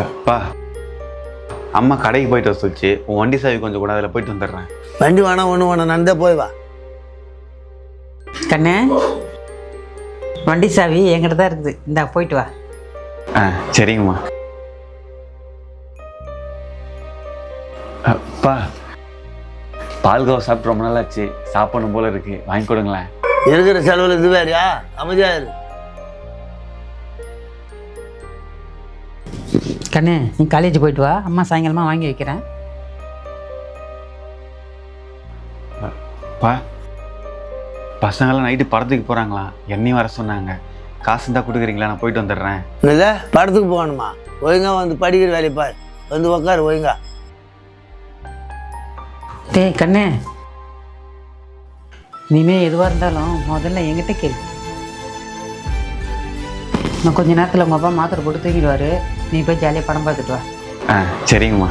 அப்பா, அம்மா கடைக்கு போயிட்டு வர சொல்லிச்சு. உன் வண்டி சாவி கொஞ்சம் கூட அதில் போயிட்டு வந்துடுறேன். வண்டி வேணாம் ஒன்றும் வேணாம், நந்தே போய் வா. கண்ணு, வண்டி சாவி என்கிட்ட தான் இருக்குது, இந்தா போயிட்டு வா. சரிங்கம்மா. அப்பா, பால்கோவா சாப்பிட்டு ரொம்ப நாள் ஆச்சு, சாப்பிடணும் போல இருக்கு, வாங்கி கொடுங்களேன். இருக்கிற செலவில் இது வேறையா? அமைதியா இரு. கண்ணு, நீ காலேஜ் போயிட்டு வா, அம்மா சாயங்காலமாக வாங்கி வைக்கிறேன். அப்பா, பசங்களாம் நைட்டு படத்துக்கு போகிறாங்களா, என்னையும் வர சொன்னாங்க. காசு இருந்தால் கொடுக்குறீங்களா? நான் போயிட்டு வந்துடுறேன். இல்லை, படத்துக்கு போகணுமா? ஒழுங்கா வந்து படிக்கிற வேலையை பாரு, வந்து உக்காரு ஒழுங்கா. டேய் கண்ணு, இனிமேல் எதுவாக இருந்தாலும் முதல்ல என்கிட்ட கேள்வி. நான் கொஞ்ச நேரத்தில் உங்கள் அப்பா மாத்திரை போட்டு தூக்கிடுவார், நீ போய் ஜாலியாக படம் பார்த்துட்டு வா. சரிங்கம்மா.